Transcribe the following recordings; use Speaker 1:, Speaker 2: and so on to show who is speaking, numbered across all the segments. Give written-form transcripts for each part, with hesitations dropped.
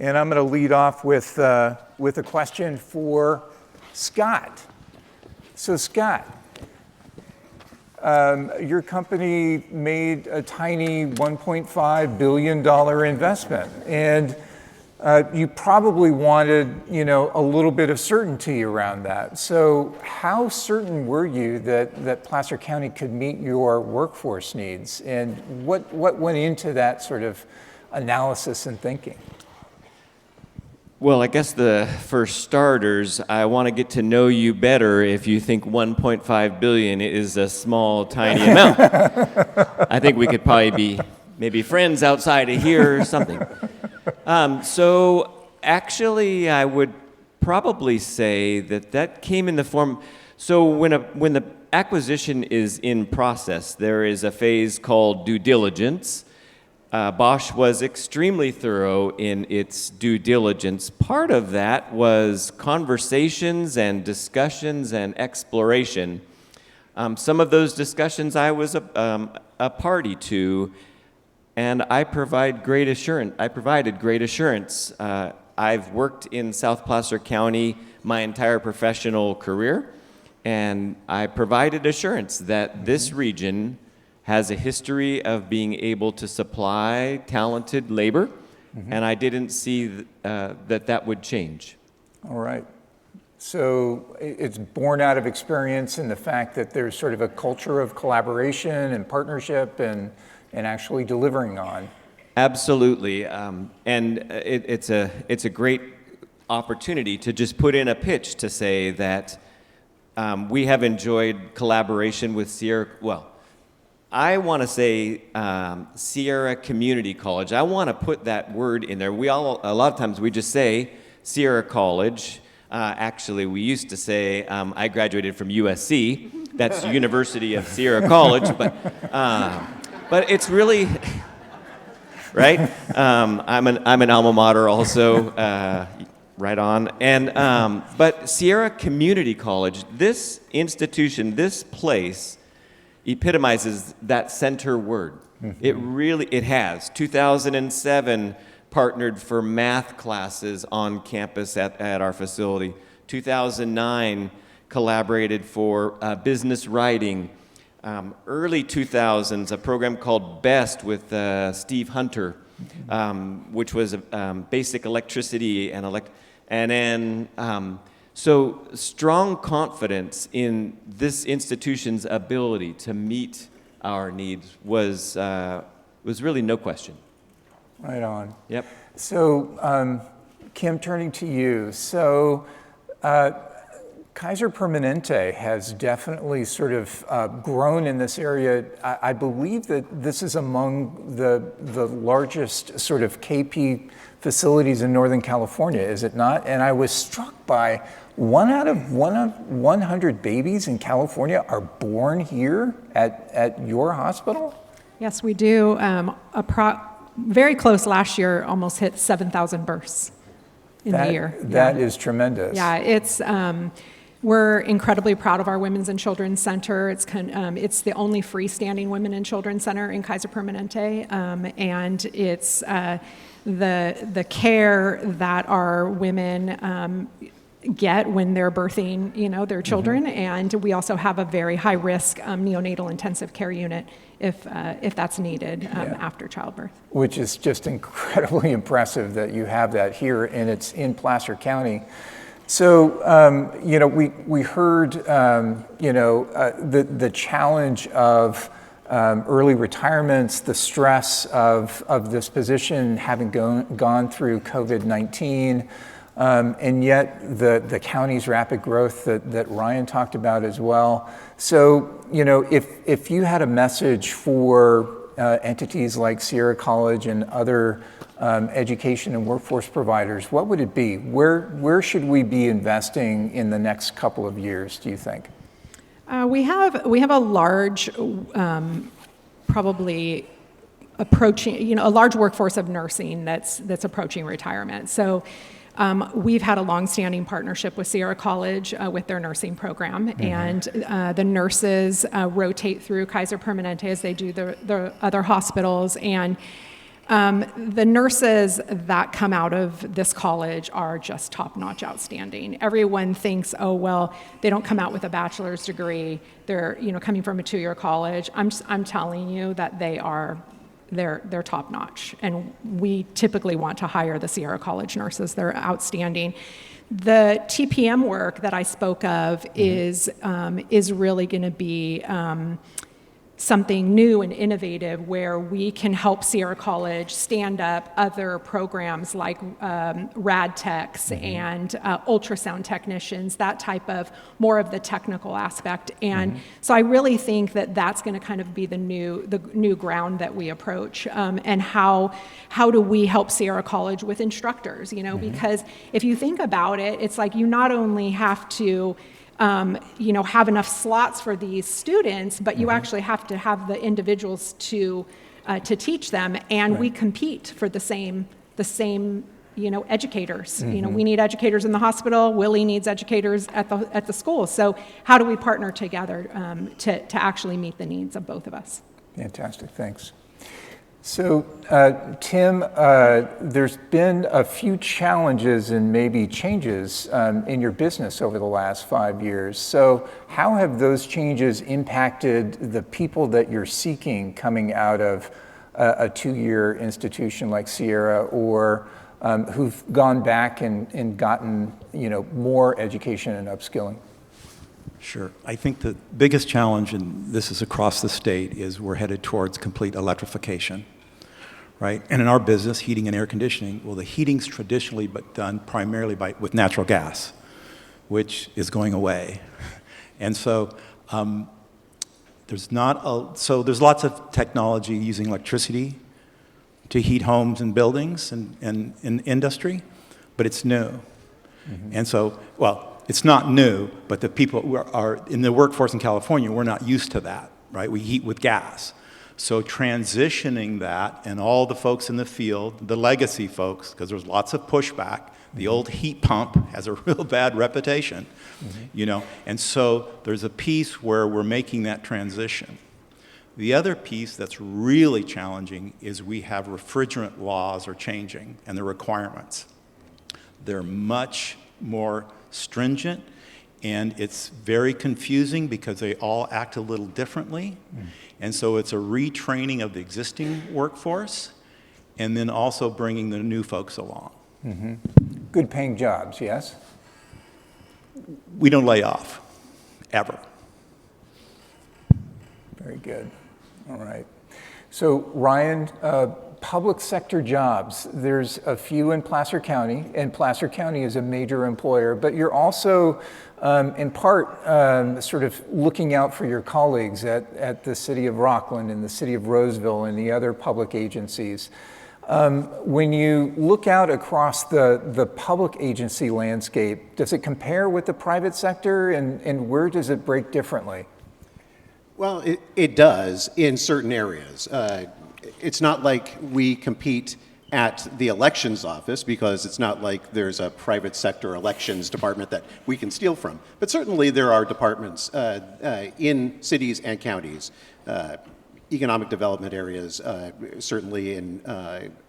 Speaker 1: And I'm going to lead off with a question for Scott. So Scott, your company made a tiny $1.5 billion investment, and you probably wanted, a little bit of certainty around that. So how certain were you that Placer County could meet your workforce needs, and what went into that sort of analysis and thinking?
Speaker 2: Well, I guess for starters, I want to get to know you better if you think 1.5 billion is a small, tiny amount. I think we could probably be maybe friends outside of here or something. So actually, I would probably say that came in the form. So when the acquisition is in process, there is a phase called due diligence. Bosch was extremely thorough in its due diligence. Part of that was conversations and discussions and exploration. Some of those discussions I was a party to, and I provided great assurance. I've worked in South Placer County my entire professional career, and I provided assurance that this region has a history of being able to supply talented labor, and I didn't see that would change.
Speaker 1: All right. So it's born out of experience and the fact that there's sort of a culture of collaboration and partnership and actually delivering on.
Speaker 2: Absolutely, and it's a great opportunity to just put in a pitch to say that we have enjoyed collaboration with Sierra. Well, I want to say Sierra Community College. I want to put that word in there. A lot of times we just say Sierra College. Actually, we used to say I graduated from USC. That's University of Sierra College, but it's really right. I'm an alma mater also. Right on. And but Sierra Community College, this institution, this place, epitomizes that center word. It has. 2007 partnered for math classes on campus at our facility. 2009 collaborated for business writing. Early 2000s, a program called BEST with Steve Hunter, which was basic electricity and then so strong confidence in this institution's ability to meet our needs was really no question.
Speaker 1: Right on.
Speaker 2: Yep.
Speaker 1: So, Kim, turning to you. So, Kaiser Permanente has definitely sort of grown in this area. I believe that this is among the largest sort of KP facilities in Northern California, is it not? And I was struck by one out of 100 babies in California are born here at your hospital?
Speaker 3: Yes, we do. Very close last year, almost hit 7,000 births in the year.
Speaker 1: That is tremendous.
Speaker 3: Yeah, it's we're incredibly proud of our Women's and Children's Center. It's the only freestanding Women and Children's Center in Kaiser Permanente, and it's the care that our women get when they're birthing, their children, and we also have a very high risk neonatal intensive care unit if that's needed after childbirth. Which
Speaker 1: is just incredibly impressive that you have that here, and it's in Placer County. So, we heard, the challenge of early retirements, the stress of this position, having gone through COVID-19, and yet the county's rapid growth that Ryan talked about as well. So, if you had a message for entities like Sierra College and other education and workforce providers, what would it be? Where should we be investing in the next couple of years, do you think?
Speaker 3: We have a large, probably approaching, a large workforce of nursing that's approaching retirement. So we've had a long-standing partnership with Sierra College with their nursing program, and the nurses rotate through Kaiser Permanente as they do the other hospitals, and The nurses that come out of this college are just top-notch outstanding. Everyone thinks, oh, well, they don't come out with a bachelor's degree. They're, coming from a 2-year college. I'm telling you that they're top-notch. And we typically want to hire the Sierra College nurses. They're outstanding. The TPM work that I spoke of is really going to be something new and innovative where we can help Sierra College stand up other programs like rad techs and ultrasound technicians, that type of more of the technical aspect. And so I really think that that's going to kind of be the new ground that we approach. And how do we help Sierra College with instructors? Because if you think about it, it's like you not only have to have enough slots for these students, but you actually have to have the individuals to teach them, and we compete for the same educators. We need educators in the hospital. Willie needs educators at the school. So how do we partner together to actually meet the needs of both of us?
Speaker 1: Fantastic, thanks. So, Tim, there's been a few challenges and maybe changes in your business over the last 5 years. So how have those changes impacted the people that you're seeking coming out of a 2-year institution like Sierra, or who've gone back and gotten more education and upskilling?
Speaker 4: Sure. I think the biggest challenge, and this is across the state, is we're headed towards complete electrification, right? And in our business, heating and air conditioning, well, the heating's traditionally done primarily with natural gas, which is going away. And so there's lots of technology using electricity to heat homes and buildings and industry, but it's new. And so, it's not new, but the people who are in the workforce in California, we're not used to that, right? We heat with gas. So transitioning that, and all the folks in the field, the legacy folks, because there's lots of pushback, the old heat pump has a real bad reputation, and so there's a piece where we're making that transition. The other piece that's really challenging is we have refrigerant laws are changing, and the requirements. They're much more stringent, and it's very confusing because they all act a little differently. And so it's a retraining of the existing workforce, and then also bringing the new folks along.
Speaker 1: Good paying jobs, yes?
Speaker 4: We don't lay off, ever.
Speaker 1: Very good. All right. So Ryan, public sector jobs, there's a few in Placer County, and Placer County is a major employer, but you're also, in part, sort of looking out for your colleagues at the city of Rocklin and the city of Roseville and the other public agencies. When you look out across the public agency landscape, does it compare with the private sector, and where does it break differently?
Speaker 5: Well, it does in certain areas. It's not like we compete at the elections office, because it's not like there's a private sector elections department that we can steal from. But certainly there are departments in cities and counties, economic development areas, certainly in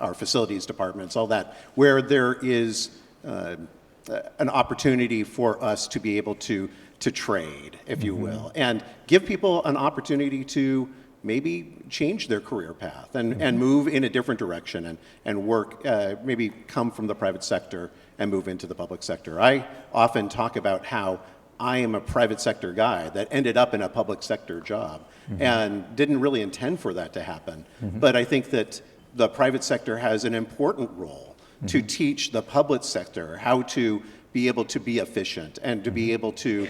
Speaker 5: our facilities departments, all that, where there is an opportunity for us to be able to trade, if you will, and give people an opportunity to maybe change their career path and move in a different direction and work, maybe come from the private sector and move into the public sector. I often talk about how I am a private sector guy that ended up in a public sector job and didn't really intend for that to happen. But I think that the private sector has an important role to teach the public sector how to be able to be efficient and to be able to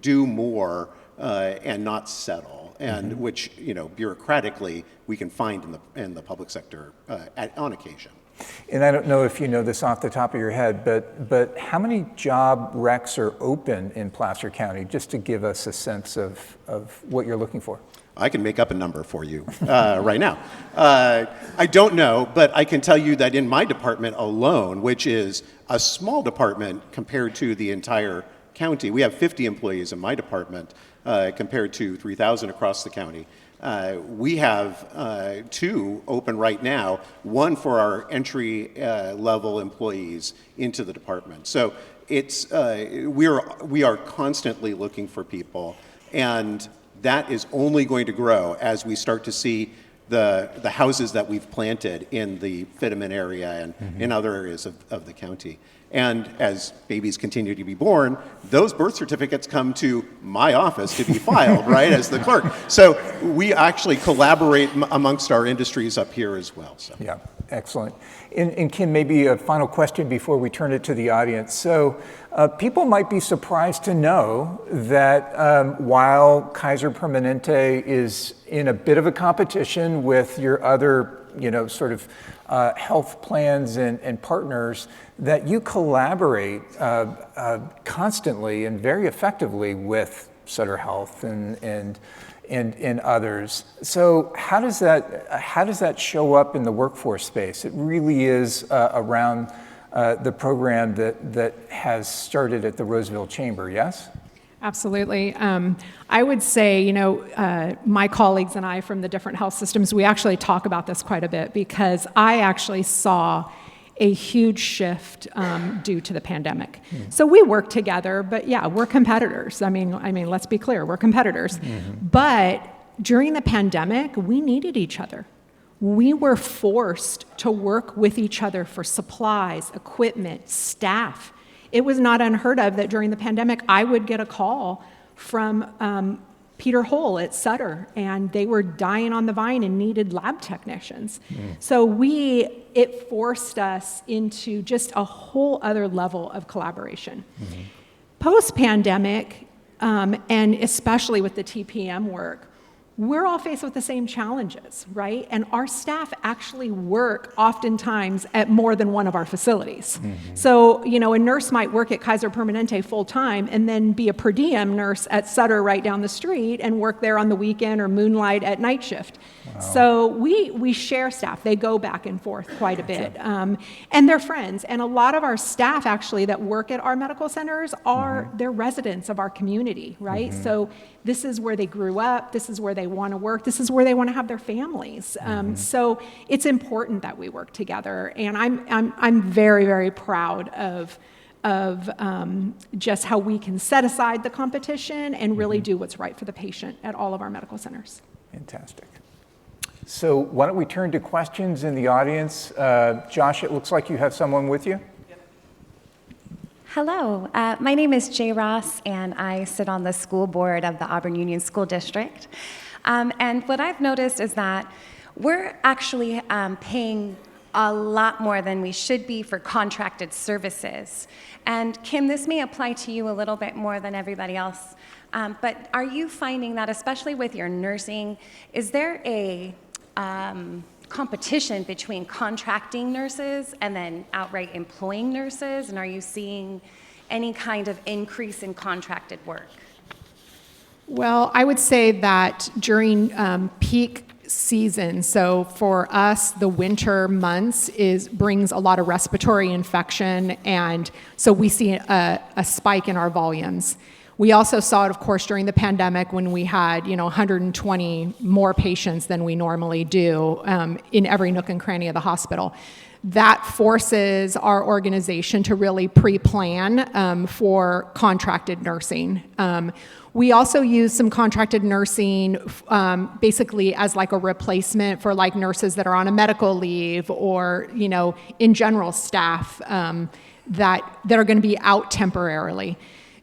Speaker 5: do more and not settle, and which bureaucratically we can find in the public sector on occasion.
Speaker 1: And I don't know if you know this off the top of your head, but how many job recs are open in Placer County, just to give us a sense of what you're looking for?
Speaker 5: I can make up a number for you right now. I don't know, but I can tell you that in my department alone, which is a small department compared to the entire county, we have 50 employees in my department compared to 3,000 across the county. We have 2 open right now, one for our entry level employees into the department. So it's, we are constantly looking for people, and that is only going to grow as we start to see the houses that we've planted in the Fittiman area and in other areas of the county. And as babies continue to be born, those birth certificates come to my office to be filed, right, as the clerk. So we actually collaborate amongst our industries up here as well. So.
Speaker 1: Yeah, excellent. And Kim, maybe a final question before we turn it to the audience. So people might be surprised to know that while Kaiser Permanente is in a bit of a competition with your other, sort of health plans and partners, that you collaborate constantly and very effectively with Sutter Health and others. So how does that show up in the workforce space? It really is around the program that has started at the Roseville Chamber, yes?
Speaker 3: Absolutely. I would say, my colleagues and I from the different health systems, we actually talk about this quite a bit because I actually saw a huge shift due to the pandemic. So we work together, but yeah, we're competitors. I mean, let's be clear, we're competitors. But during the pandemic, we needed each other. We were forced to work with each other for supplies, equipment, staff. It was not unheard of that during the pandemic, I would get a call from Peter Hull at Sutter, and they were dying on the vine and needed lab technicians. So it forced us into just a whole other level of collaboration. Post-pandemic, and especially with the TPM work, we're all faced with the same challenges, right? And our staff actually work oftentimes at more than one of our facilities. So, a nurse might work at Kaiser Permanente full-time and then be a per diem nurse at Sutter right down the street and work there on the weekend or moonlight at night shift. Wow. So we share staff. They go back and forth quite a bit. And they're friends. And a lot of our staff actually that work at our medical centers are they're residents of our community, right? So this is where they grew up. This is where they want to work. This is where they want to have their families. So it's important that we work together. And I'm very, very proud of just how we can set aside the competition and really do what's right for the patient at all of our medical centers.
Speaker 1: Fantastic. So why don't we turn to questions in the audience? Josh, it looks like you have someone with you.
Speaker 6: Hello, my name is Jay Ross, and I sit on the school board of the Auburn Union School District. And what I've noticed is that we're actually paying a lot more than we should be for contracted services. And Kim, this may apply to you a little bit more than everybody else, but are you finding that, especially with your nursing, is there a competition between contracting nurses and then outright employing nurses? And are you seeing any kind of increase in contracted work?
Speaker 3: Well, I would say that during peak season, so for us, the winter months brings a lot of respiratory infection, and so we see a spike in our volumes. We also saw it, of course, during the pandemic when we had, 120 more patients than we normally do in every nook and cranny of the hospital. That forces our organization to really pre-plan for contracted nursing. We also use some contracted nursing basically as like a replacement for like nurses that are on a medical leave or, in general staff that are going to be out temporarily.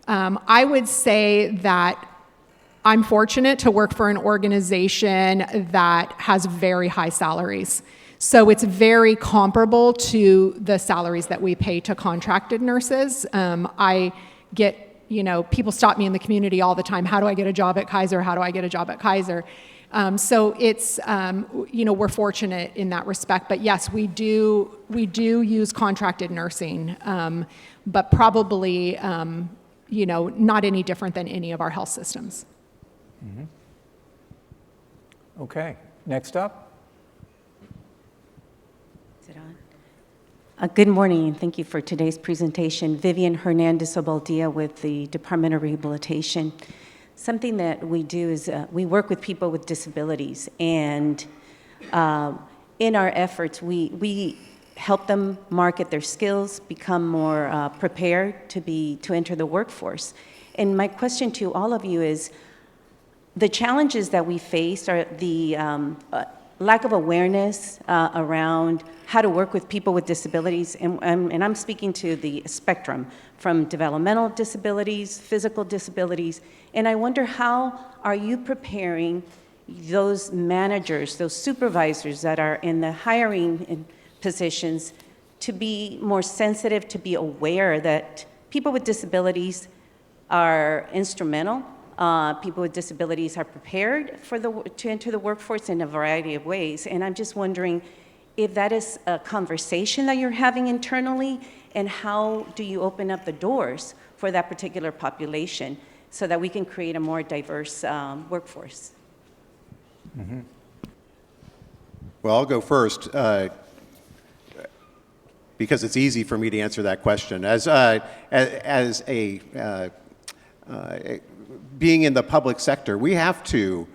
Speaker 3: I would say that I'm fortunate to work for an organization that has very high salaries. So it's very comparable to the salaries that we pay to contracted nurses. I get, people stop me in the community all the time. How do I get a job at Kaiser? How do I get a job at Kaiser? So it's, we're fortunate in that respect. But yes, we do use contracted nursing, but probably, not any different than any of our health systems.
Speaker 1: Okay, next up.
Speaker 7: Is it on? Good morning, and thank you for today's presentation. Vivian Hernandez-Obaldia with the Department of Rehabilitation. something that we do is we work with people with disabilities, and in our efforts, we help them market their skills, become more prepared to enter the workforce. And my question to all of you is, the challenges that we face are the lack of awareness around how to work with people with disabilities, and I'm speaking to the spectrum, from developmental disabilities, physical disabilities, and I wonder, how are you preparing those managers, those supervisors that are in the hiring positions to be more sensitive, to be aware that people with disabilities are instrumental. People with disabilities are prepared to enter the workforce in a variety of ways. And I'm just wondering if that is a conversation that you're having internally, and how do you open up the doors for that particular population so that we can create a more diverse workforce?
Speaker 5: Mm-hmm. Well, I'll go first because it's easy for me to answer that question. Being in the public sector, we have to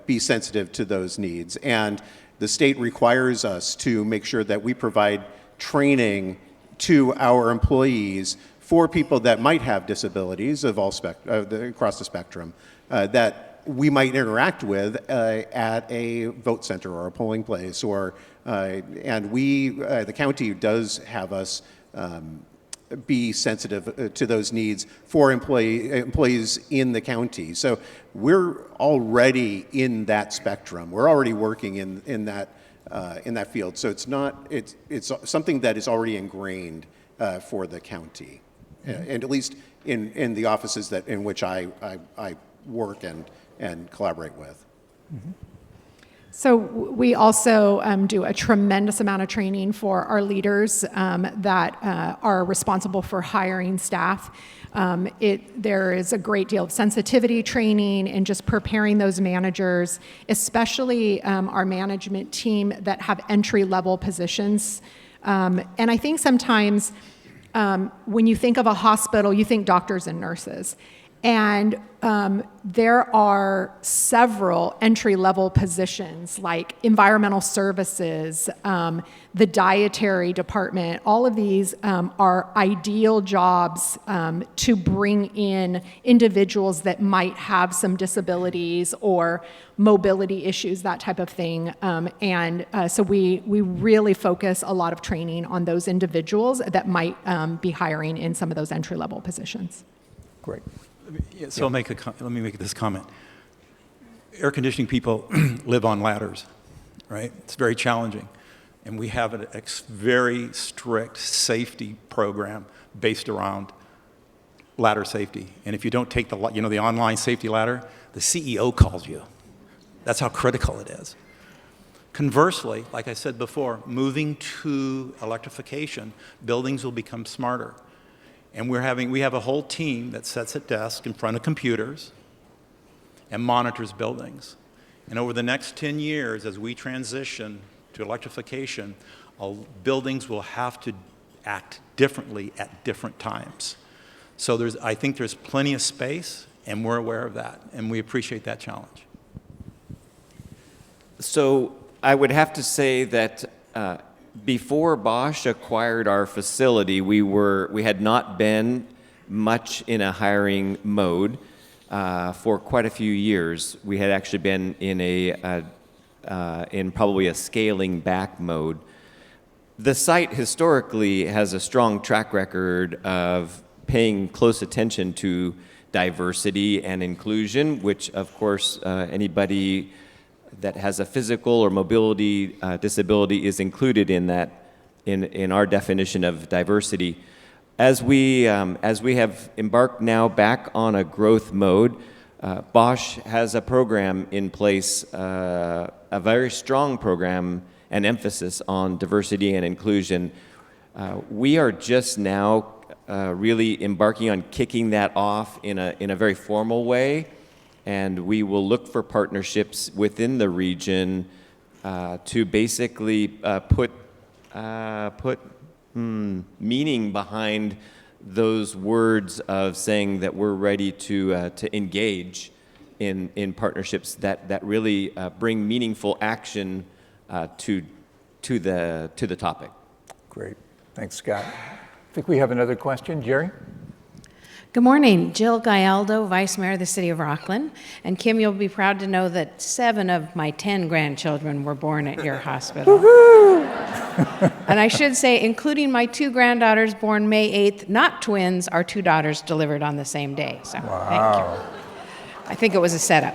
Speaker 5: be sensitive to those needs, and the state requires us to make sure that we provide training to our employees for people that might have disabilities of all across the spectrum that we might interact with at a vote center or a polling place, and the county does have us be sensitive to those needs for employees in the county. So we're already in that spectrum. We're already working in that field. So it's something that is already ingrained for the county, and at least in the offices in which I work and collaborate with.
Speaker 3: Mm-hmm. So we also do a tremendous amount of training for our leaders that are responsible for hiring staff. There is a great deal of sensitivity training and just preparing those managers, especially our management team that have entry-level positions. And I think sometimes when you think of a hospital, you think doctors and nurses. And there are several entry-level positions like environmental services, the dietary department. All of these are ideal jobs to bring in individuals that might have some disabilities or mobility issues, that type of thing. So we really focus a lot of training on those individuals that might be hiring in some of those entry-level positions.
Speaker 1: Great.
Speaker 4: So let me make this comment. Air conditioning people live on ladders, right? It's very challenging. And we have a very strict safety program based around ladder safety. And if you don't take the online safety ladder, the CEO calls you. That's how critical it is. Conversely, like I said before, moving to electrification, buildings will become smarter. And we have a whole team that sits at desks in front of computers and monitors buildings. And over the next 10 years, as we transition to electrification, buildings will have to act differently at different times. So I think there's plenty of space, and we're aware of that, and we appreciate that challenge.
Speaker 2: So I would have to say that before Bosch acquired our facility, we had not been much in a hiring mode for quite a few years. We had actually been in probably a scaling back mode. The site historically has a strong track record of paying close attention to diversity and inclusion, which of course anybody that has a physical or mobility disability is included in that, in our definition of diversity. As we have embarked now back on a growth mode, Bosch has a program in place, a very strong program and emphasis on diversity and inclusion. We are just now really embarking on kicking that off in a very formal way. And we will look for partnerships within the region to basically put meaning behind those words of saying that we're ready to engage in partnerships that really bring meaningful action to the topic.
Speaker 1: Great. Thanks, Scott. I think we have another question. Jerry?
Speaker 8: Good morning. Jill Gallardo, Vice Mayor of the City of Rocklin. And Kim, you'll be proud to know that 7 of my 10 grandchildren were born at your hospital. And I should say, including my 2 granddaughters born May 8th, not twins, our 2 daughters delivered on the same day. So
Speaker 1: Wow.
Speaker 8: thank you. I think it was a setup.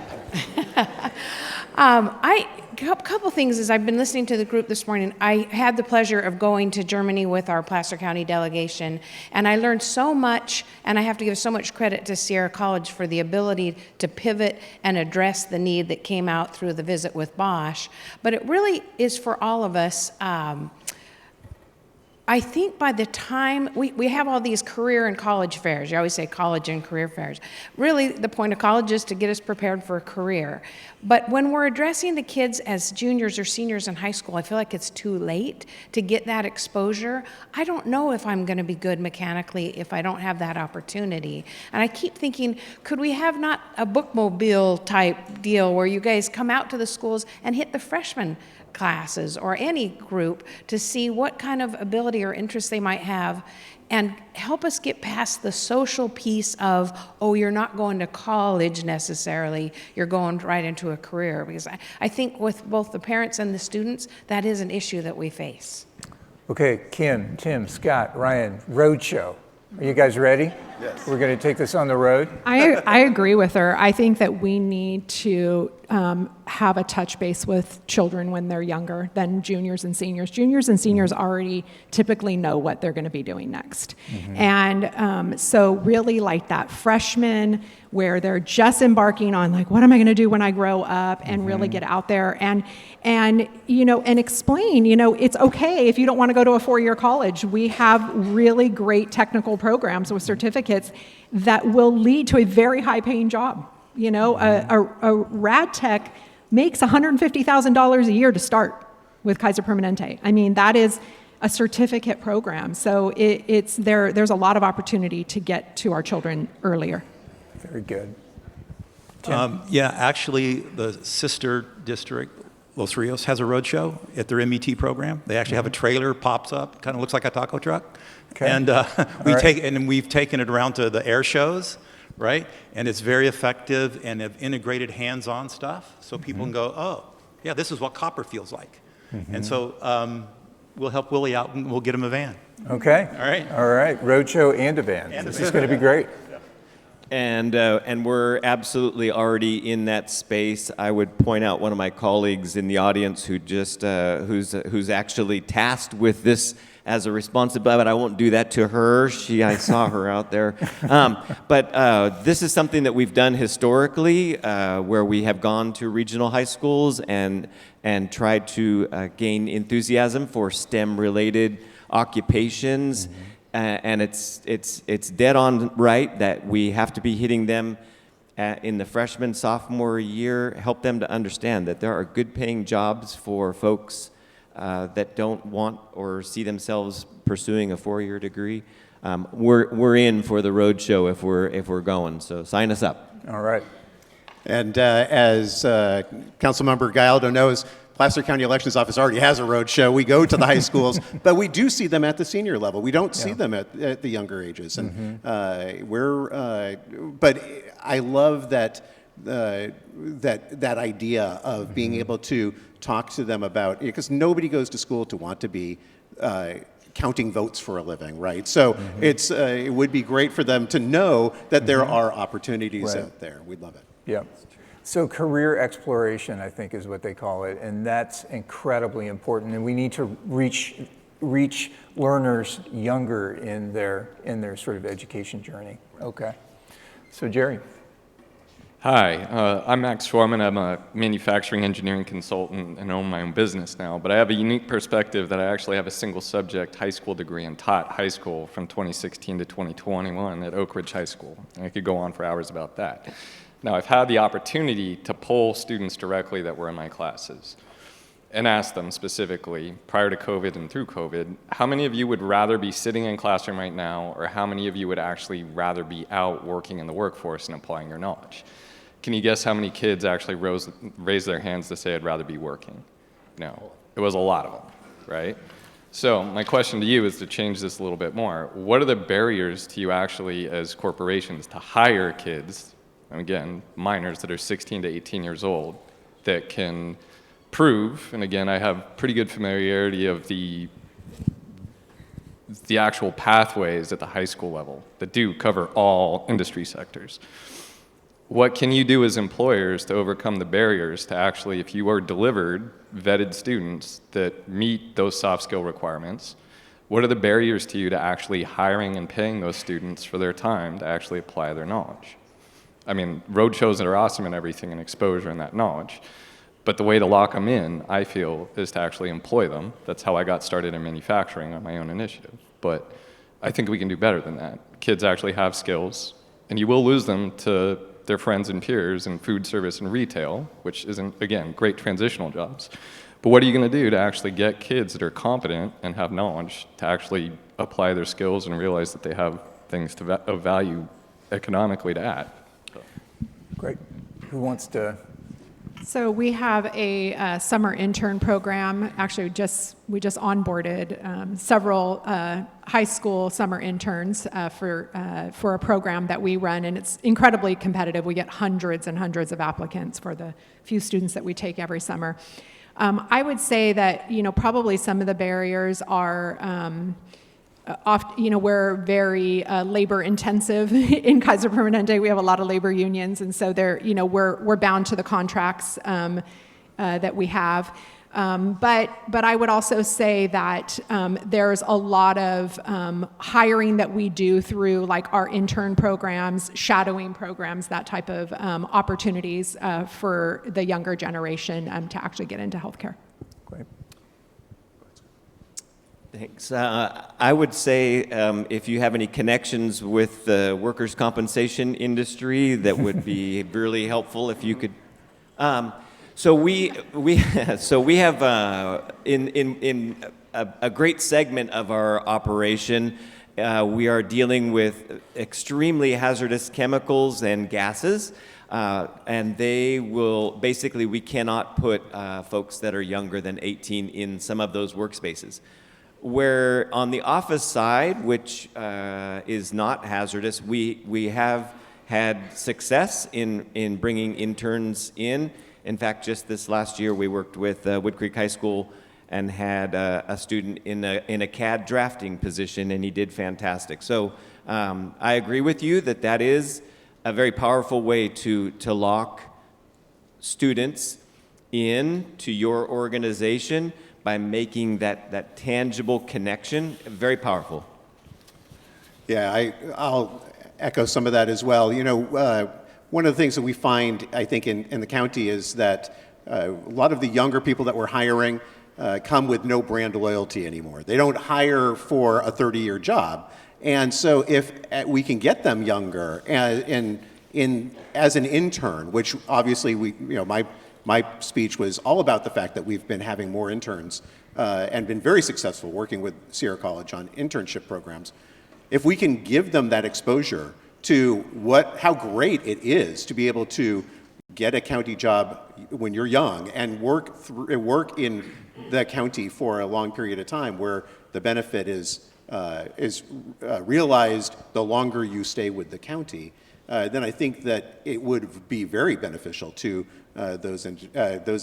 Speaker 8: A couple things as I've been listening to the group this morning. I had the pleasure of going to Germany with our Placer County delegation, and I learned so much, and I have to give so much credit to Sierra College for the ability to pivot and address the need that came out through the visit with Bosch. But it really is for all of us. I think by the time we have all these career and college fairs, you always say college and career fairs. Really, the point of college is to get us prepared for a career. But when we're addressing the kids as juniors or seniors in high school, I feel like it's too late to get that exposure. I don't know if I'm going to be good mechanically if I don't have that opportunity. And I keep thinking, could we have not a bookmobile type deal where you guys come out to the schools and hit the freshmen classes or any group to see what kind of ability or interest they might have and help us get past the social piece of, oh, you're not going to college necessarily, you're going right into a career. Because I think with both the parents and the students, that is an issue that we face.
Speaker 1: Okay, Kim, Tim, Scott, Ryan, roadshow. Are you guys ready? Yes. We're going to take this on the road.
Speaker 3: I agree with her. I think that we need to have a touch base with children when they're younger than juniors and seniors. Juniors and seniors already typically know what they're going to be doing next. Mm-hmm. And so really like that freshman where they're just embarking on like, what am I going to do when I grow up, and really get out there and explain, it's okay if you don't want to go to a 4-year college. We have really great technical programs with certificates that will lead to a very high paying job. A rad tech makes $150,000 a year to start with Kaiser Permanente. I mean, that is a certificate program. So there's a lot of opportunity to get to our children earlier.
Speaker 1: Very good.
Speaker 4: Yeah, actually, the sister district, Los Rios, has a roadshow at their MET program. They actually have a trailer, pops up, kind of looks like a taco truck. Okay. And we've taken it around to the air shows, right? And it's very effective and have integrated hands-on stuff, so people can go, oh, yeah, this is what copper feels like. And so we'll help Willie out and we'll get him a van.
Speaker 1: Okay.
Speaker 4: All right.
Speaker 1: Roadshow and a van. This is going to be great.
Speaker 2: And we're absolutely already in that space. I would point out one of my colleagues in the audience who just who's actually tasked with this as a responsibility, but I won't do that to her. I saw her out there. But this is something that we've done historically, where we have gone to regional high schools and tried to gain enthusiasm for STEM-related occupations. And it's dead on right that we have to be hitting them in the freshman, sophomore year, help them to understand that there are good paying jobs for folks that don't want or see themselves pursuing a 4-year degree. We're in for the road show if we're going, so sign us up.
Speaker 1: All right.
Speaker 5: And as Councilmember Gallardo knows, Placer County Elections Office already has a road show. We go to the high schools, but we do see them at the senior level. We don't see them at the younger ages. And but I love that idea of being able to talk to them about, because nobody goes to school to want to be counting votes for a living, right? So it would be great for them to know that there are opportunities out there. We'd love it.
Speaker 1: Yeah. So career exploration, I think, is what they call it, and that's incredibly important. And we need to reach learners younger in their sort of education journey. Okay. So Jerry.
Speaker 9: Hi, I'm Max Schwarman. I'm a manufacturing engineering consultant and own my own business now, but I have a unique perspective that I actually have a single subject high school degree and taught high school from 2016 to 2021 at Oak Ridge High School. And I could go on for hours about that. Now, I've had the opportunity to poll students directly that were in my classes. and asked them specifically, prior to COVID and through COVID, how many of you would rather be sitting in a classroom right now, or how many of you would actually rather be out working in the workforce and applying your knowledge? Can you guess how many kids actually raised their hands to say I'd rather be working? No, it was a lot of them, right? So my question to you is to change this a little bit more. What are the barriers to you actually as corporations to hire kids, and again, minors that are 16 to 18 years old, that can prove, and again, I have pretty good familiarity of the actual pathways at the high school level that do cover all industry sectors. What can you do as employers to overcome the barriers to actually, if you are delivered vetted students that meet those soft skill requirements, what are the barriers to you to actually hiring and paying those students for their time to actually apply their knowledge? I mean, road shows are awesome and everything, and exposure and that knowledge. But the way to lock them in, I feel, is to actually employ them. That's how I got started in manufacturing on my own initiative. But I think we can do better than that. Kids actually have skills, and you will lose them to their friends and peers in food service and retail, which isn't, again, great transitional jobs. But what are you going to do to actually get kids that are competent and have knowledge to actually apply their skills and realize that they have things of value economically to add?
Speaker 1: Great. Who wants to?
Speaker 3: So we have a summer intern program. Actually, we just onboarded several high school summer interns for a program that we run, and it's incredibly competitive. We get hundreds and hundreds of applicants for the few students that we take every summer. I would say that probably some of the barriers are. We're very labor intensive in Kaiser Permanente. We have a lot of labor unions, and so we're bound to the contracts that we have. But I would also say that there's a lot of hiring that we do through like our intern programs, shadowing programs, that type of opportunities for the younger generation to actually get into healthcare.
Speaker 1: Great.
Speaker 2: Thanks. I would say if you have any connections with the workers' compensation industry, that would be really helpful if you could. So we have in a great segment of our operation, we are dealing with extremely hazardous chemicals and gases. And they will, basically, we cannot put folks that are younger than 18 in some of those workspaces. Where on the office side, which is not hazardous, we have had success in bringing interns in. In fact, just this last year, we worked with Wood Creek High School and had a student in a CAD drafting position, and he did fantastic. So I agree with you that is a very powerful way to lock students into your organization by making that tangible connection. Very powerful.
Speaker 5: Yeah, I'll echo some of that as well. One of the things that we find, I think, in the county is that a lot of the younger people that we're hiring come with no brand loyalty anymore. They don't hire for a 30-year job. And so if we can get them younger as an intern, which obviously my speech was all about the fact that we've been having more interns and been very successful working with Sierra College on internship programs. If we can give them that exposure to how great it is to be able to get a county job when you're young and work in the county for a long period of time, where the benefit is realized the longer you stay with the county, then I think that it would be very beneficial to those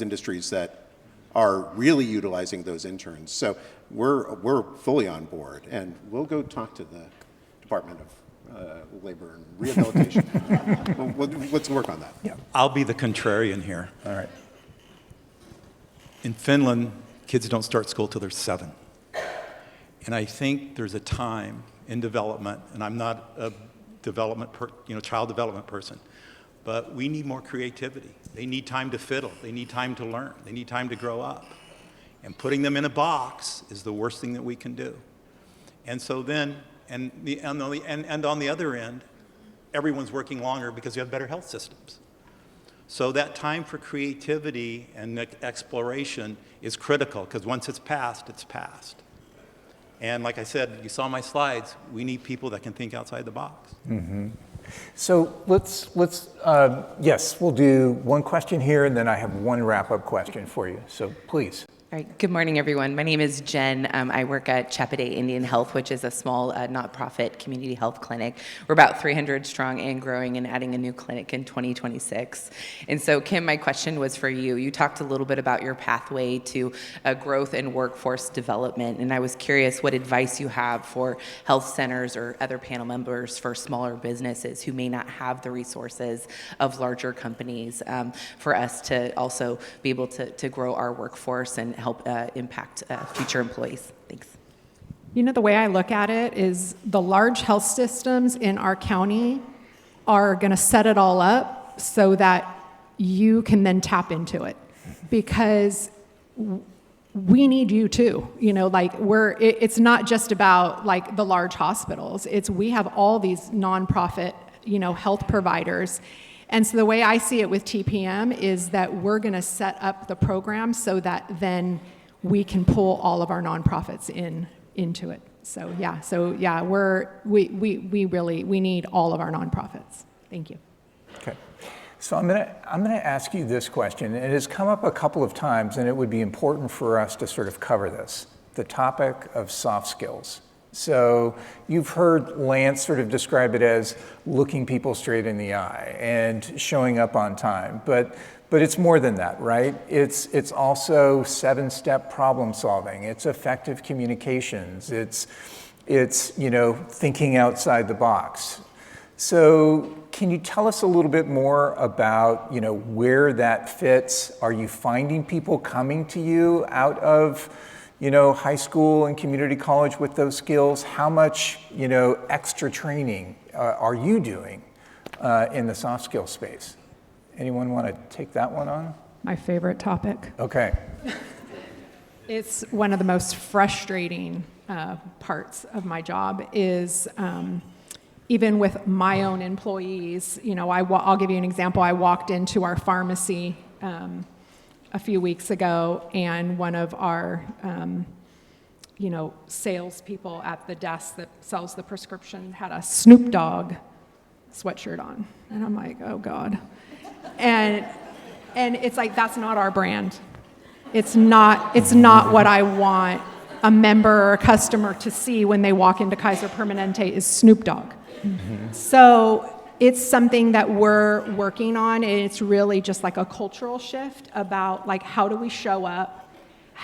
Speaker 5: industries that are really utilizing those interns. So we're fully on board, and we'll go talk to the Department of Labor and Rehabilitation. Let's work on that.
Speaker 4: Yeah, I'll be the contrarian here.
Speaker 1: All right.
Speaker 4: In Finland, kids don't start school till they're 7. And I think there's a time in development, and I'm not a child development person, but we need more creativity. They need time to fiddle. They need time to learn. They need time to grow up. And putting them in a box is the worst thing that we can do. And so then, and on the other end, everyone's working longer because you have better health systems. So that time for creativity and exploration is critical, because once it's passed, it's passed. And like I said, you saw my slides, we need people that can think outside the box.
Speaker 1: So yes, we'll do one question here, and then I have one wrap-up question for you. So please.
Speaker 10: All right. Good morning, everyone. My name is Jen. I work at Chappaday Indian Health, which is a small not-profit community health clinic. We're about 300 strong and growing, and adding a new clinic in 2026. And so, Kim, my question was for you. You talked a little bit about your pathway to growth and workforce development, and I was curious what advice you have for health centers or other panel members for smaller businesses who may not have the resources of larger companies, for us to also be able to grow our workforce and help impact future employees. Thanks.
Speaker 3: You know, the way I look at it is the large health systems in our county are going to set it all up so that you can then tap into it, because we need you too. You know, like it's not just about like the large hospitals. We have all these nonprofit, health providers. And so the way I see it with TPM is that we're going to set up the program so that then we can pull all of our nonprofits into it. So we need all of our nonprofits. Thank you.
Speaker 1: Okay. So I'm gonna ask you this question. It has come up a couple of times, and it would be important for us to sort of cover this, the topic of soft skills. So you've heard Lance sort of describe it as looking people straight in the eye and showing up on time, but it's more than that, right? It's also 7-step problem solving. It's effective communications. It's thinking outside the box. So can you tell us a little bit more about where that fits? Are you finding people coming to you out of high school and community college with those skills? How much, extra training are you doing in the soft skill space? Anyone want to take that one on?
Speaker 3: My favorite topic.
Speaker 1: Okay.
Speaker 3: It's one of the most frustrating parts of my job is even with my own employees. I'll give you an example. I walked into our pharmacy a few weeks ago, and one of our, salespeople at the desk that sells the prescription had a Snoop Dogg sweatshirt on, and I'm like, oh God, and it's like that's not our brand. It's not what I want a member or a customer to see when they walk into Kaiser Permanente is Snoop Dogg. Mm-hmm. So it's something that we're working on, and it's really just like a cultural shift about like how do we show up,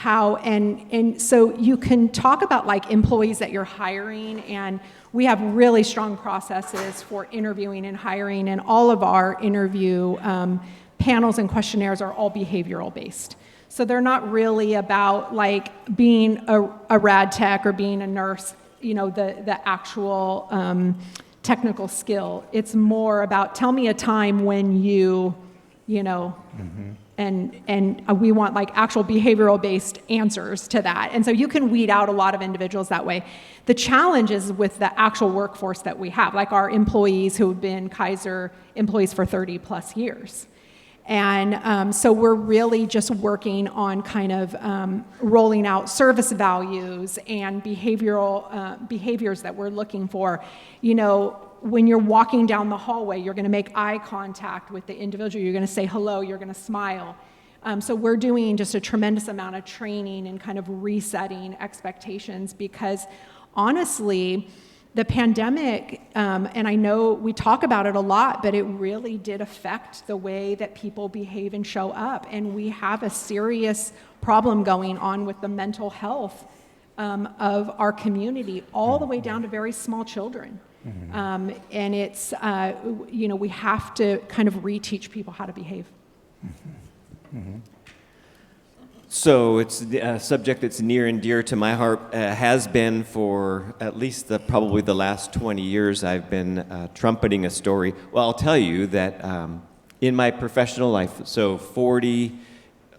Speaker 3: and so you can talk about like employees that you're hiring, and we have really strong processes for interviewing and hiring, and all of our interview panels and questionnaires are all behavioral based. So they're not really about like being a rad tech or being a nurse, the actual technical skill. It's more about tell me a time when mm-hmm. and we want like actual behavioral based answers to that. And so you can weed out a lot of individuals that way. The challenge is with the actual workforce that we have, like our employees who have been Kaiser employees for 30 plus years. And so we're really just working on kind of rolling out service values and behaviors that we're looking for. When you're walking down the hallway, you're going to make eye contact with the individual. You're going to say hello. You're going to smile. So we're doing just a tremendous amount of training and kind of resetting expectations because, honestly, the pandemic, and I know we talk about it a lot, but it really did affect the way that people behave and show up. And we have a serious problem going on with the mental health of our community, all the way down to very small children. Mm-hmm. And it's, we have to kind of reteach people how to behave. Mm-hmm.
Speaker 2: Mm-hmm. So it's a subject that's near and dear to my heart, has been for at least probably the last 20 years. I've been trumpeting a story. Well, I'll tell you that in my professional life, so 40,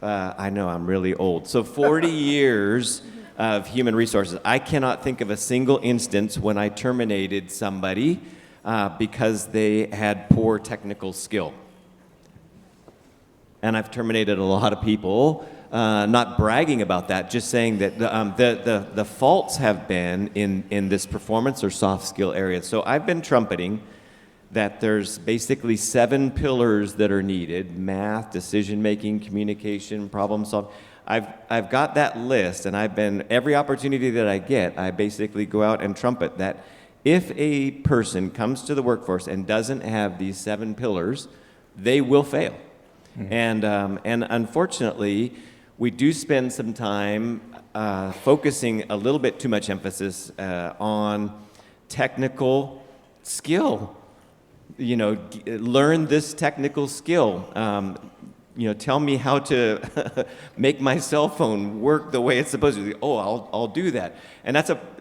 Speaker 2: I know I'm really old, so 40 years of human resources, I cannot think of a single instance when I terminated somebody because they had poor technical skill. and I've terminated a lot of people. Not bragging about that, just saying that the faults have been in this performance or soft skill area. So I've been trumpeting that there's basically 7 pillars that are needed: math, decision-making, communication, problem solving. I've got that list, and every opportunity that I get, I basically go out and trumpet that if a person comes to the workforce and doesn't have these 7 pillars, they will fail. And unfortunately, we do spend some time focusing a little bit too much emphasis on technical skill. Learn this technical skill. Tell me how to make my cell phone work the way it's supposed to. Oh, I'll do that. And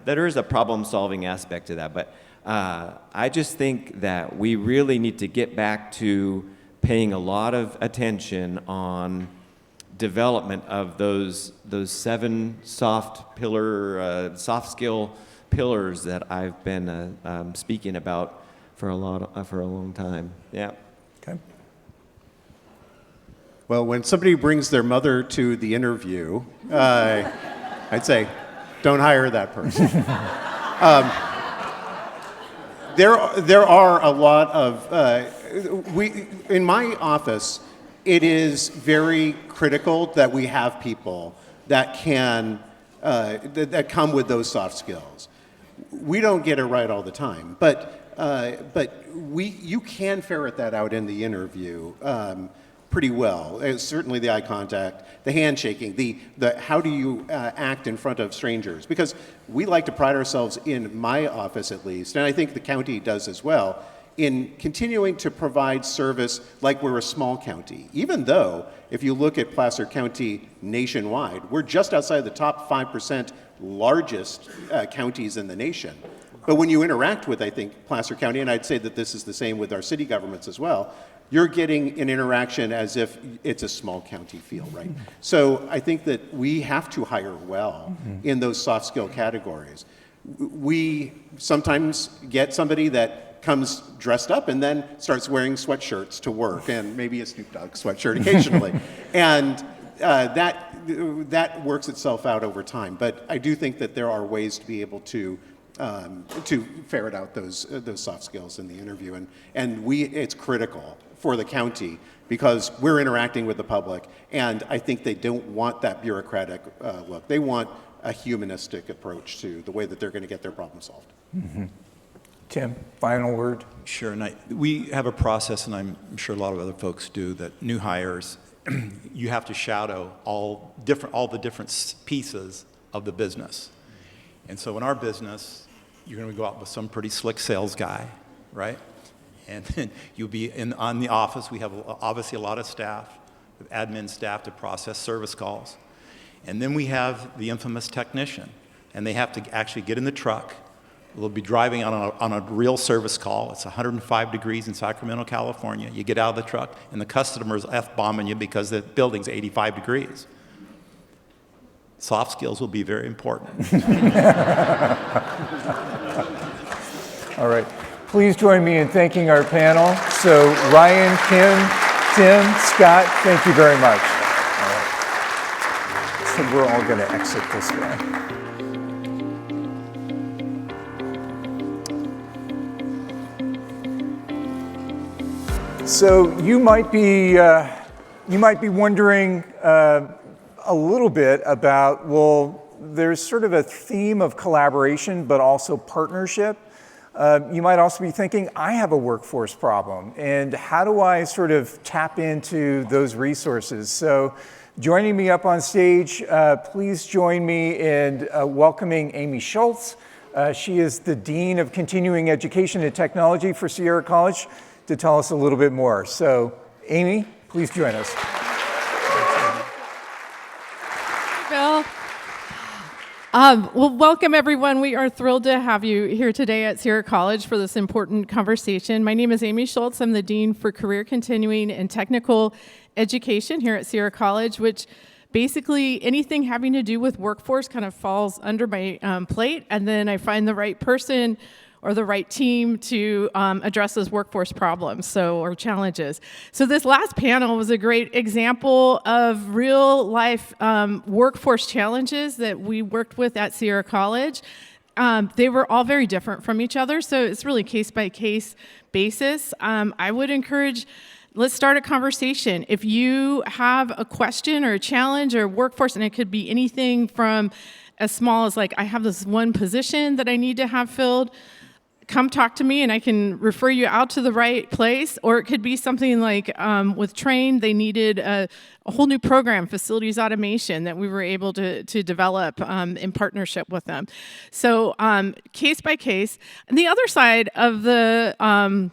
Speaker 2: there is a problem-solving aspect to that. But I just think that we really need to get back to paying a lot of attention on development of those 7 soft skill pillars that I've been speaking about for a long time. Yeah.
Speaker 1: Okay.
Speaker 5: Well, when somebody brings their mother to the interview, I'd say, don't hire that person. There are a lot of, in my office, it is very critical that we have people that that come with those soft skills. We don't get it right all the time, but you can ferret that out in the interview pretty well. Certainly the eye contact, the handshaking, the how do you act in front of strangers? Because we like to pride ourselves, in my office at least, and I think the county does as well, in continuing to provide service like we're a small county. Even though, if you look at Placer County nationwide, we're just outside the top 5% largest counties in the nation. But when you interact with, I think, Placer County, and I'd say that this is the same with our city governments as well, you're getting an interaction as if it's a small county feel, right? So I think that we have to hire well in those soft skill categories. We sometimes get somebody that comes dressed up and then starts wearing sweatshirts to work, and maybe a Snoop Dogg sweatshirt occasionally. And that works itself out over time. But I do think that there are ways to be able to ferret out those soft skills in the interview, and it's critical for the county because we're interacting with the public, and I think they don't want that bureaucratic look. They want a humanistic approach to the way that they're going to get their problem solved.
Speaker 1: Mm-hmm. Tim, final word?
Speaker 4: Sure, and we have a process, and I'm sure a lot of other folks do, that new hires, you have to shadow all the different pieces of the business. And so in our business, you're going to go out with some pretty slick sales guy, right? And then you'll be on the office. We have obviously a lot of staff, admin staff to process service calls. And then we have the infamous technician, and they have to actually get in the truck. They'll be driving on a real service call. It's 105 degrees in Sacramento, California. You get out of the truck, and the customer's F-bombing you because the building's 85 degrees. Soft skills will be very important.
Speaker 1: All right. Please join me in thanking our panel. So Ryan, Kim, Tim, Scott, thank you very much. All right. So we're all going to exit this way. So you might be wondering a little bit about, well, there's sort of a theme of collaboration, but also partnership. You might also be thinking, I have a workforce problem, and how do I sort of tap into those resources? So joining me up on stage, please join me in welcoming Amy Schultz. She is the Dean of Continuing Education and Technology for Sierra College, to tell us a little bit more. So Amy, please join us.
Speaker 11: Bill. Well, welcome everyone. We are thrilled to have you here today at Sierra College for this important conversation. My name is Amy Schultz. I'm the Dean for Career Continuing and Technical Education here at Sierra College, which basically anything having to do with workforce kind of falls under my plate, and then I find the right person or the right team to address those workforce problems or challenges. So this last panel was a great example of real life workforce challenges that we worked with at Sierra College. They were all very different from each other, so it's really case-by-case basis. I would encourage, let's start a conversation. If you have a question or a challenge or workforce, and it could be anything from as small as like, I have this one position that I need to have filled, come talk to me and I can refer you out to the right place. Or it could be something like with Train, they needed a whole new program, facilities automation, that we were able to develop in partnership with them. So case by case. And the other side of the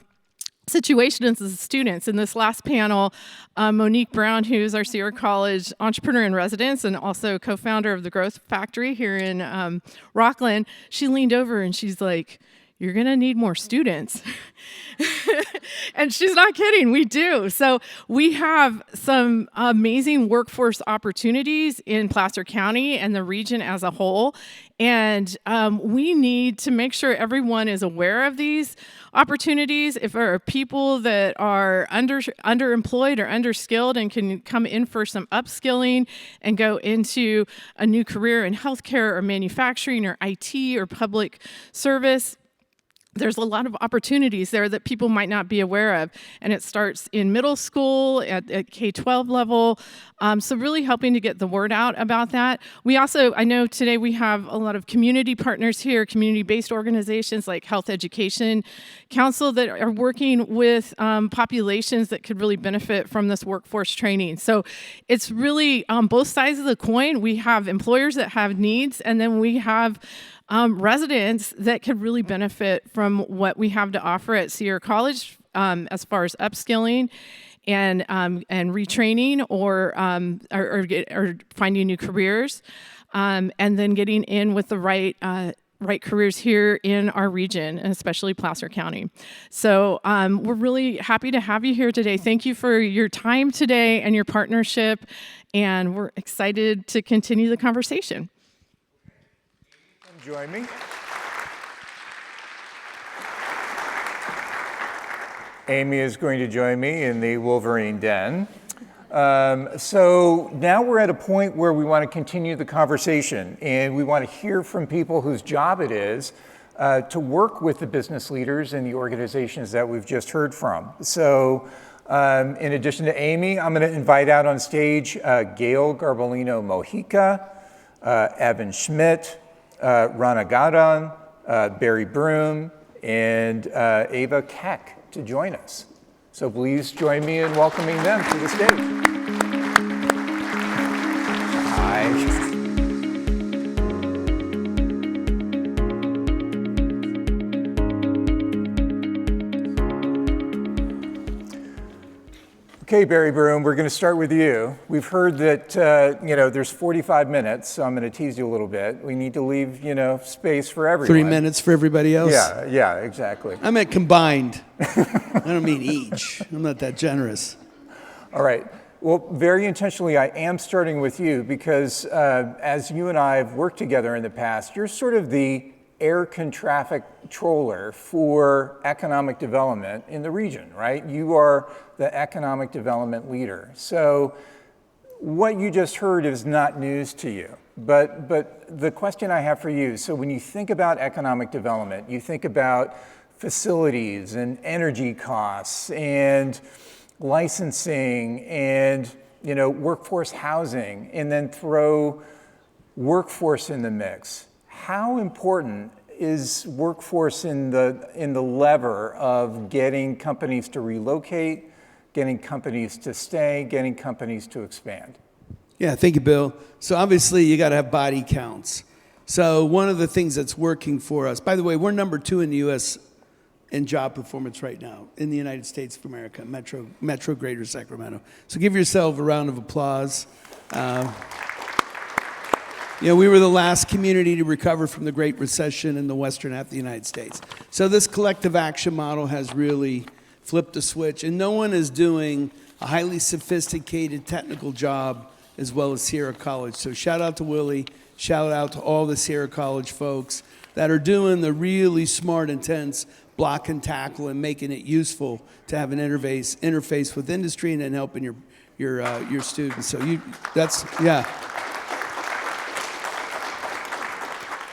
Speaker 11: situation is the students. In this last panel, Monique Brown, who's our Sierra College entrepreneur in residence and also co-founder of the Growth Factory here in Rocklin, she leaned over and she's like, "You're going to need more students." And she's not kidding, we do. So we have some amazing workforce opportunities in Placer County and the region as a whole. And we need to make sure everyone is aware of these opportunities. If there are people that are underemployed or underskilled and can come in for some upskilling and go into a new career in healthcare or manufacturing or IT or public service, there's a lot of opportunities there that people might not be aware of. And it starts in middle school, at K-12 level. So really helping to get the word out about that. We also, I know today we have a lot of community partners here, community-based organizations like Health Education Council that are working with populations that could really benefit from this workforce training. So it's really on both sides of the coin. We have employers that have needs, and then we have residents that could really benefit from what we have to offer at Sierra College as far as upskilling and retraining or finding new careers, and then getting in with the right careers here in our region, and especially Placer County. So we're really happy to have you here today. Thank you for your time today and your partnership, and we're excited to continue the conversation.
Speaker 1: Join me. Amy is going to join me in the Wolverine Den. So now we're at a point where we want to continue the conversation, and we want to hear from people whose job it is to work with the business leaders and the organizations that we've just heard from. So in addition to Amy, I'm going to invite out on stage Gail Garbolino Mojica, Evan Schmidt, Rana Gadan, Barry Broom, and Ava Keck to join us. So please join me in welcoming them to the stage. Hi. Okay, Barry Broom, we're going to start with you. We've heard that, there's 45 minutes, so I'm going to tease you a little bit. We need to leave, space for everyone.
Speaker 12: 3 minutes for everybody else?
Speaker 1: Yeah, exactly.
Speaker 12: I meant combined. I don't mean each. I'm not that generous.
Speaker 1: All right. Well, very intentionally, I am starting with you because as you and I have worked together in the past, you're sort of the air traffic controller for economic development in the region, right? You are the economic development leader. So what you just heard is not news to you. But the question I have for you, so when you think about economic development, you think about facilities and energy costs and licensing and workforce housing, and then throw workforce in the mix. How important is workforce in the lever of getting companies to relocate, getting companies to stay, getting companies to expand?
Speaker 12: Yeah, thank you, Bill. So obviously you got to have body counts. So one of the things that's working for us, by the way, we're number 2 in the U.S. in job performance right now in the United States of America, Metro Greater Sacramento. So give yourself a round of applause. We were the last community to recover from the Great Recession in the western half of the United States. So this collective action model has really flipped a switch, and no one is doing a highly sophisticated technical job as well as Sierra College. So shout out to Willie, shout out to all the Sierra College folks. that are doing the really smart, intense block and tackle and making it useful to have an interface with industry and then helping your students. So yeah.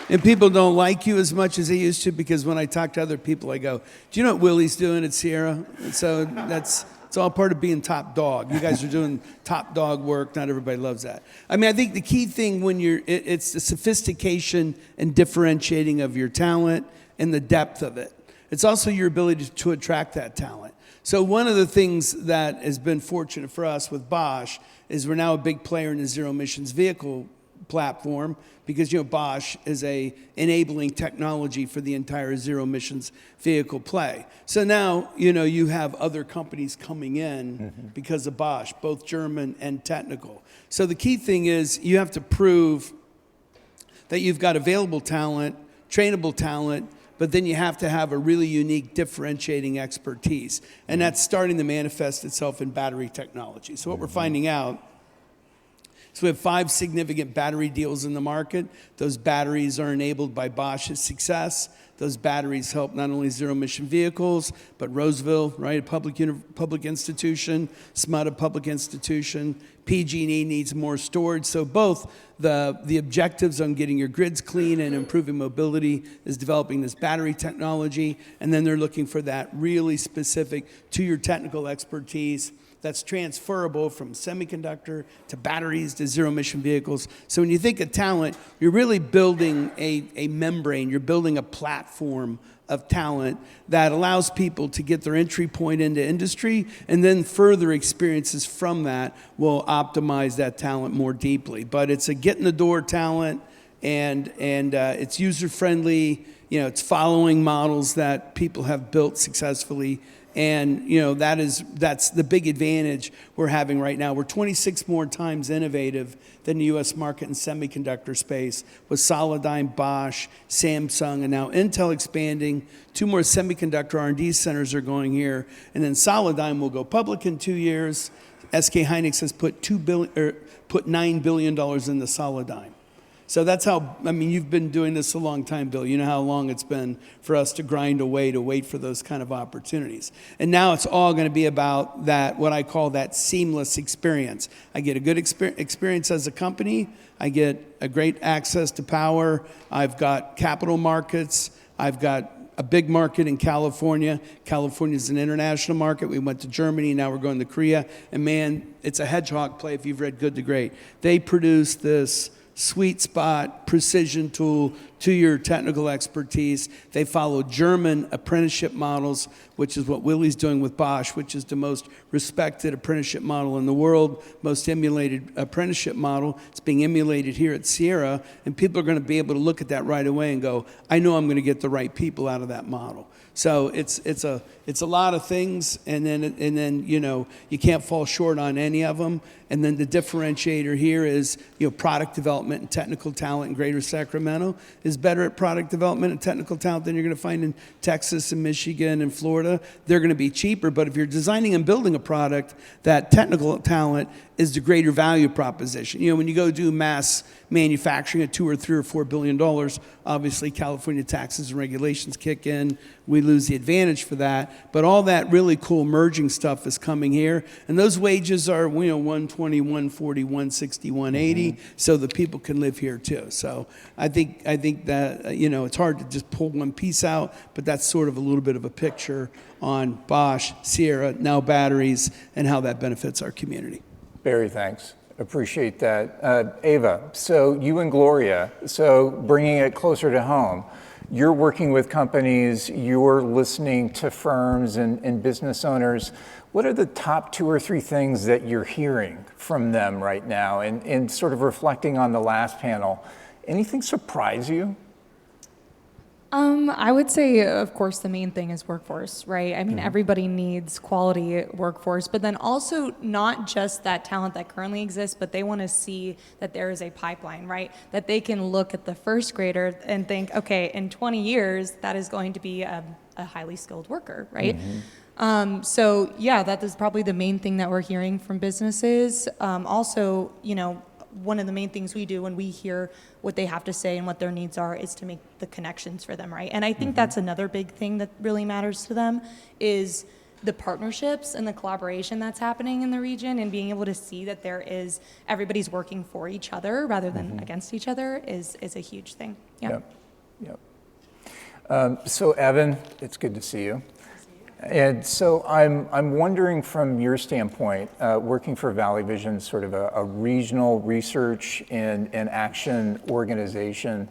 Speaker 12: And people don't like you as much as they used to, because when I talk to other people, I go, do you know what Willie's doing at Sierra? And so it's all part of being top dog. You guys are doing top dog work. Not everybody loves that. I mean, I think the key thing when it's the sophistication and differentiating of your talent and the depth of it. It's also your ability to attract that talent. So one of the things that has been fortunate for us with Bosch is we're now a big player in the zero emissions vehicle platform, because Bosch is a enabling technology for the entire zero emissions vehicle play. So now you have other companies coming in because of Bosch, both German and technical. So the key thing is you have to prove that you've got available talent, trainable talent, but then you have to have a really unique differentiating expertise. And that's starting to manifest itself in battery technology. So what we're finding out, so we have 5 significant battery deals in the market. Those batteries are enabled by Bosch's success. Those batteries help not only zero-emission vehicles, but Roseville, right, a public institution, SMUD, a public institution. PG&E needs more storage. So both the objectives on getting your grids clean and improving mobility is developing this battery technology, and then they're looking for that really specific to your technical expertise that's transferable from semiconductor to batteries to zero-emission vehicles. So when you think of talent, you're really building a membrane, you're building a platform of talent that allows people to get their entry point into industry, and then further experiences from that will optimize that talent more deeply. But it's a get-in-the-door talent, and it's user-friendly, it's following models that people have built successfully. And that's the big advantage we're having right now. We're 26 more times innovative than the U.S. market in semiconductor space, with Solidigm, Bosch, Samsung, and now Intel expanding. 2 more semiconductor R&D centers are going here, and then Solidigm will go public in 2 years. SK Hynix has put $9 billion into Solidigm. So that's how, you've been doing this a long time, Bill. You know how long it's been for us to grind away to wait for those kind of opportunities. And now it's all going to be about that, what I call that seamless experience. I get a good experience as a company. I get a great access to power. I've got capital markets. I've got a big market in California. California is an international market. We went to Germany. Now we're going to Korea. And man, it's a hedgehog play if you've read Good to Great. They produce this sweet spot precision tool to your technical expertise. They follow German apprenticeship models, which is what Willie's doing with Bosch, which is the most respected apprenticeship model in the world, most emulated apprenticeship model. It's being emulated here at Sierra, and people are going to be able to look at that right away and go, I know I'm going to get the right people out of that model. So it's a lot of things, and then you can't fall short on any of them. And then the differentiator here is product development and technical talent in Greater Sacramento is better at product development and technical talent than you're going to find in Texas and Michigan and Florida. They're going to be cheaper, but if you're designing and building a product, that technical talent is the greater value proposition. When you go do mass manufacturing at $2 or $3 or $4 billion, obviously California taxes and regulations kick in. We lose the advantage for that. But all that really cool emerging stuff is coming here, and those wages are 120, 140, 160, 180, so the people can live here too. So I think that it's hard to just pull one piece out, but that's sort of a little bit of a picture on Bosch, Sierra, now batteries, and how that benefits our community.
Speaker 1: Barry, thanks. Appreciate that. Ava, so you and Gloria, so bringing it closer to home, you're working with companies, you're listening to firms and business owners. What are the top 2 or 3 things that you're hearing from them right now? And sort of reflecting on the last panel, anything surprise you?
Speaker 13: I would say, of course, the main thing is workforce, right? I mean, everybody needs quality workforce, but then also not just that talent that currently exists, but they want to see that there is a pipeline, right? That they can look at the first grader and think, okay, in 20 years, that is going to be a highly skilled worker, right? So yeah, that is probably the main thing that we're hearing from businesses. Also, one of the main things we do when we hear what they have to say and what their needs are is to make the connections for them, right? And I think that's another big thing that really matters to them is the partnerships and the collaboration that's happening in the region, and being able to see that everybody's working for each other rather than against each other is a huge thing. Yeah.
Speaker 1: Yep. So Evan, it's good to see you. And so I'm wondering from your standpoint, working for Valley Vision, sort of a regional research and action organization,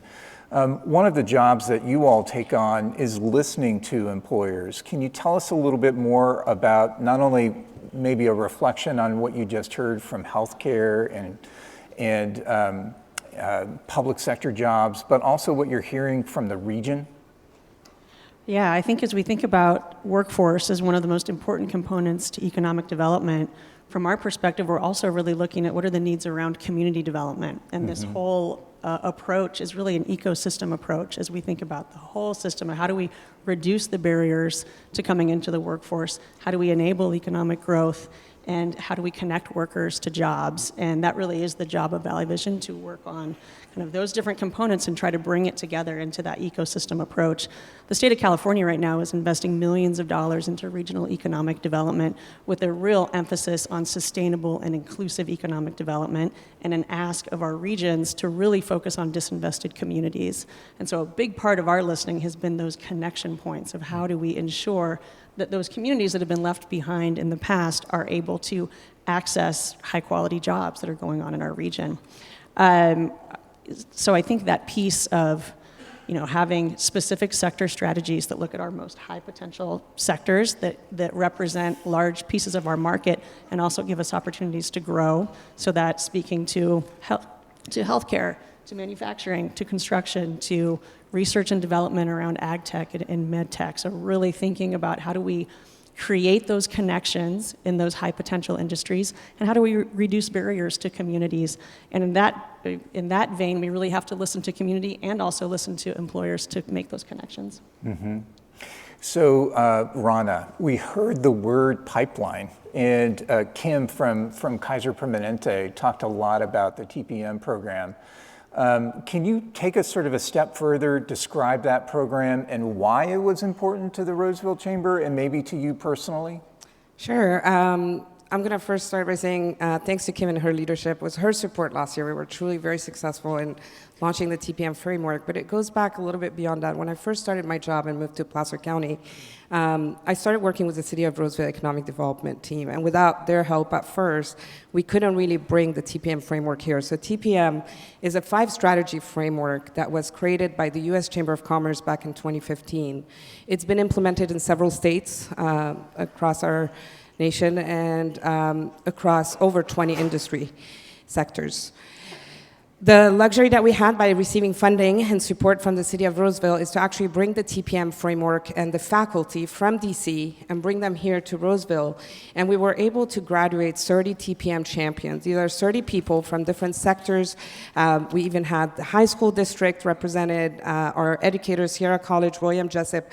Speaker 1: one of the jobs that you all take on is listening to employers. Can you tell us a little bit more about not only maybe a reflection on what you just heard from healthcare and public sector jobs, but also what you're hearing from the region?
Speaker 14: Yeah, I think as we think about workforce as one of the most important components to economic development, from our perspective, we're also really looking at what are the needs around community development. And this whole approach is really an ecosystem approach as we think about the whole system of how do we reduce the barriers to coming into the workforce, how do we enable economic growth, and how do we connect workers to jobs. And that really is the job of Valley Vision, to work on kind of those different components and try to bring it together into that ecosystem approach. The state of California right now is investing millions of dollars into regional economic development with a real emphasis on sustainable and inclusive economic development, and an ask of our regions to really focus on disinvested communities. And so a big part of our listening has been those connection points of how do we ensure that those communities that have been left behind in the past are able to access high quality jobs that are going on in our region. So I think that piece of having specific sector strategies that look at our most high potential sectors that represent large pieces of our market and also give us opportunities to grow. So that speaking to healthcare, to manufacturing, to construction, to research and development around ag tech and med tech. So really thinking about how do we create those connections in those high potential industries, and how do we reduce barriers to communities. And in that vein, we really have to listen to community and also listen to employers to make those connections.
Speaker 1: So Rana, we heard the word pipeline, and Kim from Kaiser Permanente talked a lot about the TPM program. Can you take us sort of a step further, describe that program and why it was important to the Roseville Chamber and maybe to you personally?
Speaker 15: Sure. I'm going to first start by saying thanks to Kim and her leadership. It was her support last year. We were truly very successful in launching the TPM framework, but it goes back a little bit beyond that. When I first started my job and moved to Placer County, I started working with the City of Roseville Economic Development team, and without their help at first, we couldn't really bring the TPM framework here. So TPM is a 5-strategy framework that was created by the U.S. Chamber of Commerce back in 2015. It's been implemented in several states across our nation and across over 20 industry sectors. The luxury that we had by receiving funding and support from the City of Roseville is to actually bring the TPM framework and the faculty from DC and bring them here to Roseville. And we were able to graduate 30 TPM champions. These are 30 people from different sectors. We even had the high school district represented, our educators, Sierra College, William Jessup.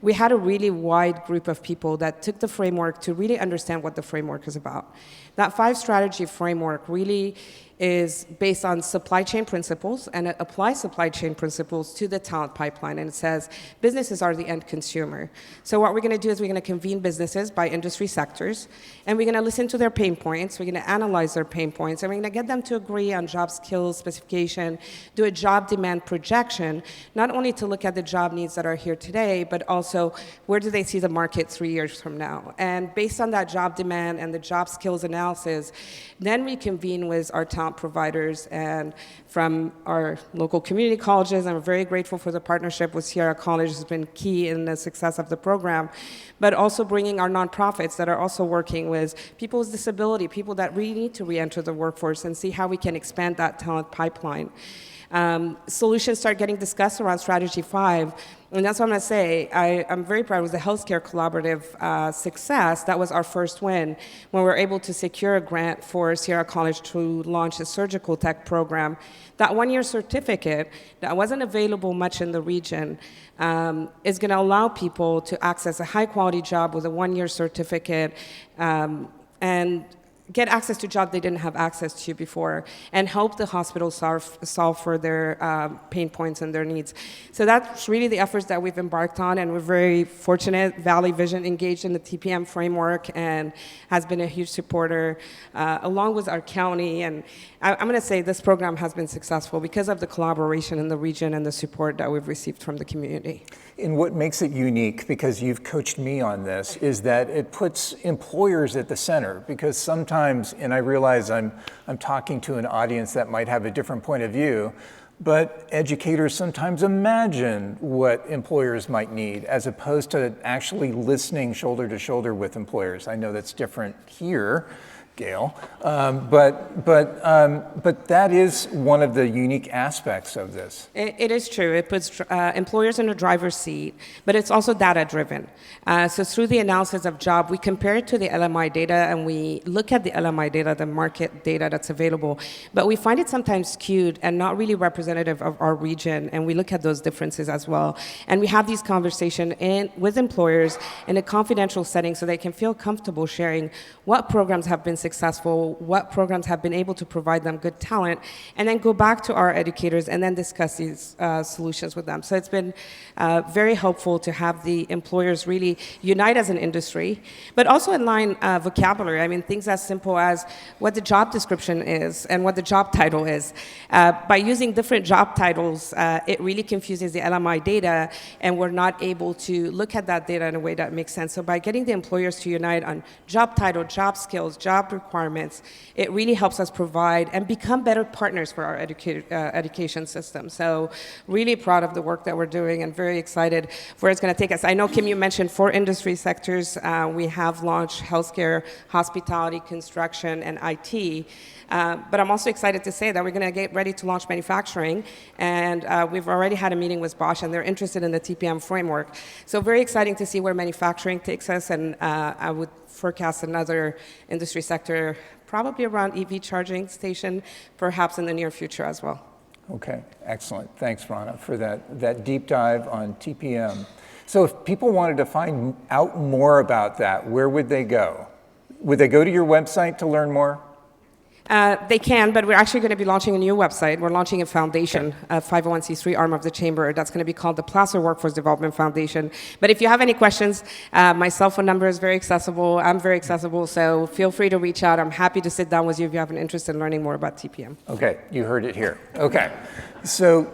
Speaker 15: We had a really wide group of people that took the framework to really understand what the framework is about. That 5-strategy framework really is based on supply chain principles, and it applies supply chain principles to the talent pipeline, and it says businesses are the end consumer. So what we're going to do is we're going to convene businesses by industry sectors, and we're going to listen to their pain points, we're going to analyze their pain points, and we're going to get them to agree on job skills specification, do a job demand projection, not only to look at the job needs that are here today, but also where do they see the market 3 years from now. And based on that job demand and the job skills analysis, then we convene with our talent providers and from our local community colleges. I'm very grateful for the partnership with Sierra College. It's been key in the success of the program, but also bringing our nonprofits that are also working with people with disability, people that really need to re-enter the workforce, and see how we can expand that talent pipeline. Solutions start getting discussed around Strategy 5, and that's what I'm going to say. I'm very proud. It was the Healthcare Collaborative success. That was our first win when we were able to secure a grant for Sierra College to launch a surgical tech program. That 1-year certificate that wasn't available much in the region is going to allow people to access a high-quality job with a 1-year certificate and get access to jobs they didn't have access to before, and help the hospital solve for their pain points and their needs. So that's really the efforts that we've embarked on, and we're very fortunate. Valley Vision engaged in the TPM framework and has been a huge supporter, along with our county. And I'm going to say this program has been successful because of the collaboration in the region and the support that we've received from the community.
Speaker 1: And what makes it unique, because you've coached me on this, is that it puts employers at the center. Because sometimes, and I realize I'm talking to an audience that might have a different point of view, but educators sometimes imagine what employers might need as opposed to actually listening shoulder to shoulder with employers. I know that's different here, Gail, but that is one of the unique aspects of this.
Speaker 15: It is true. It puts employers in the driver's seat, but it's also data-driven. So through the analysis of job, we compare it to the LMI data, and we look at the LMI data, the market data that's available, but we find it sometimes skewed and not really representative of our region, and we look at those differences as well. And we have these conversations with employers in a confidential setting so they can feel comfortable sharing what programs have been successful, what programs have been able to provide them good talent, and then go back to our educators and then discuss these solutions with them. So it's been very helpful to have the employers really unite as an industry, but also align vocabulary. I mean, things as simple as what the job description is and what the job title is. By using different job titles, it really confuses the LMI data, and we're not able to look at that data in a way that makes sense. So by getting the employers to unite on job title, job skills, job requirements, it really helps us provide and become better partners for our education system. So really proud of the work that we're doing and very excited for where it's going to take us. I know, Kim, you mentioned 4 industry sectors. We have launched healthcare, hospitality, construction, and IT. But I'm also excited to say that we're going to get ready to launch manufacturing, and we've already had a meeting with Bosch, and they're interested in the TPM framework. So very exciting to see where manufacturing takes us, and I would forecast another industry sector, probably around EV charging station, perhaps in the near future as well.
Speaker 1: Okay, excellent. Thanks, Rana, for that deep dive on TPM. So if people wanted to find out more about that, where would they go? Would they go to your website to learn more?
Speaker 15: They can, but we're actually going to be launching a new website. We're launching a foundation, a 501c3 arm of the chamber. That's going to be called the Placer Workforce Development Foundation. But if you have any questions, my cell phone number is very accessible. I'm very accessible, so feel free to reach out. I'm happy to sit down with you if you have an interest in learning more about TPM.
Speaker 1: Okay, you heard it here. Okay, so